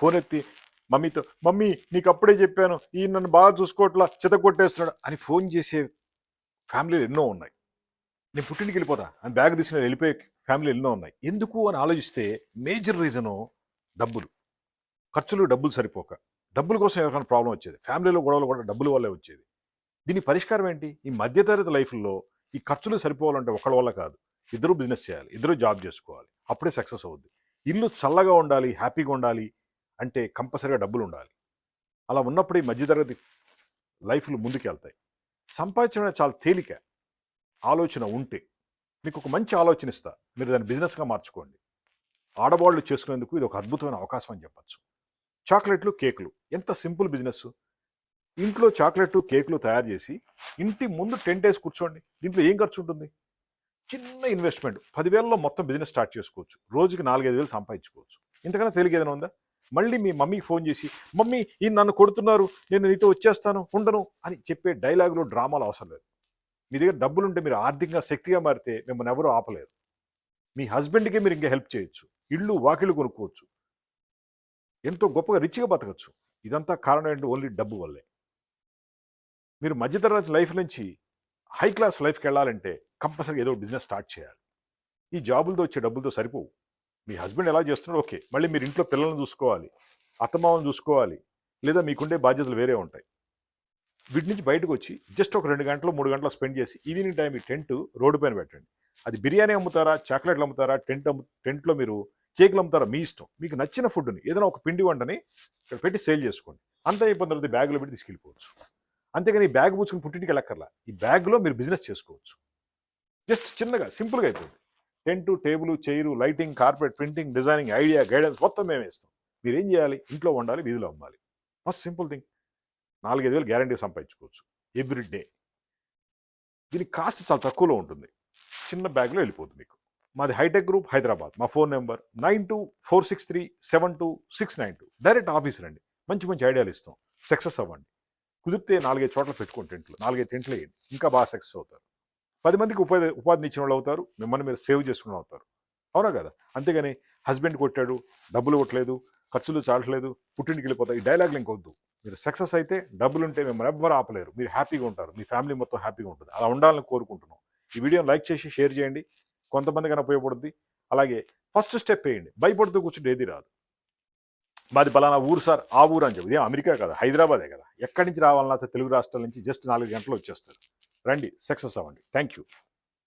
Phone ఎత్తి మమ్మీతో, mummy నీకు అప్పుడే చెప్పాను ఈ నన్ను బాగా చూసుకోవట్లా చిత కొట్టేస్తున్నాడు అని ఫోన్ చేసే ఫ్యామిలీలు ఎన్నో ఉన్నాయి. నేను పుట్టింటికి వెళ్ళిపోతా అని బ్యాగ్ తీసుకుని వెళ్ళిపోయే ఫ్యామిలీలు ఎన్నో ఉన్నాయి. ఎందుకు అని ఆలోచిస్తే మేజర్ రీజను డబ్బులు. ఖర్చులు డబ్బులు సరిపోక, డబ్బుల కోసం ఎవరికైనా ప్రాబ్లం వచ్చేది. ఫ్యామిలీలో గొడవలు కూడా డబ్బుల వల్లే వచ్చేది. దీని పరిష్కారం ఏంటి? ఈ మధ్యతరగతి లైఫ్లో ఈ ఖర్చులు సరిపోవాలంటే ఒకళ్ళ వల్ల కాదు, ఇద్దరు బిజినెస్ చేయాలి, ఇద్దరు జాబ్ చేసుకోవాలి, అప్పుడే సక్సెస్ అవుద్ది. ఇల్లు చల్లగా ఉండాలి, హ్యాపీగా ఉండాలి అంటే కంపల్సరీగా డబ్బులు ఉండాలి. అలా ఉన్నప్పుడు ఈ మధ్యతరగతి లైఫ్లు ముందుకు వెళ్తాయి. సంపాదించడం చాలా తేలిక, ఆలోచన ఉంటే. మీకు ఒక మంచి ఆలోచన ఇస్తా, మీరు దాన్ని బిజినెస్గా మార్చుకోండి. ఆడవాళ్ళు చేసుకునేందుకు ఇది ఒక అద్భుతమైన అవకాశం అని చెప్పచ్చు. చాక్లెట్లు, కేకులు ఎంత సింపుల్ బిజినెస్. ఇంట్లో చాక్లెట్ కేకులు తయారు చేసి ఇంటి ముందు టెంట్ వేసి కూర్చోండి. దీంట్లో ఏం ఖర్చు ఉంటుంది? చిన్న ఇన్వెస్ట్మెంట్, 10,000లో మొత్తం బిజినెస్ స్టార్ట్ చేసుకోవచ్చు. రోజుకి 4-5 వేలు సంపాదించుకోవచ్చు. ఇంతకన్నా తేలిక ఏదైనా ఉందా? మళ్ళీ మీ మమ్మీకి ఫోన్ చేసి, మమ్మీ ఈ నన్ను కొడుతున్నారు, నేను నీతో వచ్చేస్తాను, ఉండను అని చెప్పే డైలాగులు, డ్రామాలు అవసరం లేదు. మీ దగ్గర డబ్బులుంటే, మీరు ఆర్థికంగా శక్తిగా మారితే మిమ్మల్ని ఎవరూ ఆపలేరు. మీ హస్బెండ్కే మీరు ఇంకా హెల్ప్ చేయొచ్చు, ఇళ్ళు వాకిళ్ళు కొనుక్కోవచ్చు, ఎంతో గొప్పగా రిచ్గా బతకచ్చు. ఇదంతా కారణం ఏంటి? ఓన్లీ డబ్బు వల్లే. మీరు మధ్యతరగతి లైఫ్ నుంచి హై క్లాస్ లైఫ్కి వెళ్ళాలంటే కంపల్సరీగా ఏదో బిజినెస్ స్టార్ట్ చేయాలి. ఈ జాబులతో వచ్చే డబ్బులతో సరిపోవు. మీ హస్బెండ్ ఎలా చేస్తున్నాడో ఓకే, మళ్ళీ మీరు ఇంట్లో పిల్లలను చూసుకోవాలి, అత్తమామను చూసుకోవాలి, లేదా మీకుండే బాధ్యతలు వేరే ఉంటాయి. వీటి నుంచి బయటకు వచ్చి జస్ట్ ఒక 2 గంటలు 3 గంటలు స్పెండ్ చేసి ఈవినింగ్ టైం ఈ టెంట్ రోడ్డు పైన పెట్టండి. అది బిర్యానీ అమ్ముతారా, చాక్లెట్లు అమ్ముతారా, టెంట్లో మీరు కేకులు అమ్ముతారా, మీ ఇష్టం. మీకు నచ్చిన ఫుడ్ని ఏదైనా ఒక పిండి వంటని ఇక్కడ పెట్టి సేల్ చేసుకోండి. అంతా అయిపోయిన తర్వాత బ్యాగులో పెట్టి తీసుకెళ్ళిపోవచ్చు. అంతేగాని ఈ బ్యాగ్ పూసుకుని పుట్టింటికి వెళ్ళక్కర్లా. ఈ బ్యాగ్లో మీరు బిజినెస్ చేసుకోవచ్చు. జస్ట్ చిన్నగా సింపుల్గా అయిపోయింది. Tent, table, chair, lighting, carpet, printing, designing, idea, guidance మొత్తం మేమే ఇస్తాం. మీరేం చేయాలి? ఇంట్లో వండాలి, వీధిలో అమ్మాలి. Must simple thing. 4-5 వేలు గ్యారంటీ సంపాదించుకోవచ్చు ఎవ్రీ డే. దీని కాస్ట్ చాలా తక్కువలో ఉంటుంది. చిన్న బ్యాగ్లో వెళ్ళిపోతుంది మీకు. మాది హైటెక్ గ్రూప్, హైదరాబాద్. మా ఫోన్ నెంబర్ 9246372692. డైరెక్ట్ ఆఫీస్ రండి, మంచి మంచి ఐడియాలు ఇస్తాం. సక్సెస్ అవ్వండి. కుదిరితే 4-5 చోట్ల పెట్టుకోండి టెంట్లు, 4-5 టెంట్లు వేయండి, ఇంకా బాగా సక్సెస్ అవుతారు. 10 మందికి ఉపాధిని ఇచ్చిన వాళ్ళు అవుతారు, మిమ్మల్ని మీరు సేవ్ చేసుకుని అవుతారు. అవునా కదా? అంతేగాని హస్బెండ్ కొట్టాడు, డబ్బులు కొట్టలేదు, ఖర్చులు చాలట్లేదు, పుట్టింటికి వెళ్ళిపోతాయి, ఈ డైలాగులు ఇంకొద్దు. మీరు సక్సెస్ అయితే, డబ్బులు ఉంటే మిమ్మల్ని ఎవ్వరు ఆపలేరు. మీరు హ్యాపీగా ఉంటారు, మీ ఫ్యామిలీ మొత్తం హ్యాపీగా ఉంటుంది. అలా ఉండాలని కోరుకుంటున్నాం. ఈ వీడియోని లైక్ చేసి షేర్ చేయండి, కొంతమందికైనా ఉపయోగపడుద్ది. అలాగే ఫస్ట్ స్టెప్ వేయండి, భయపడుతూ కూర్చుంటే ఏది రాదు. మాది పలానా ఊరు సార్, ఆ ఊరు అని చెప్పి, ఇదే అమెరికా కదా, హైదరాబాదే కదా, ఎక్కడి నుంచి రావాలన్నా తెలుగు రాష్ట్రాల నుంచి జస్ట్ 4 గంటలు వచ్చేస్తారు. రండి, సక్సెస్ అవ్వండి. Thank you.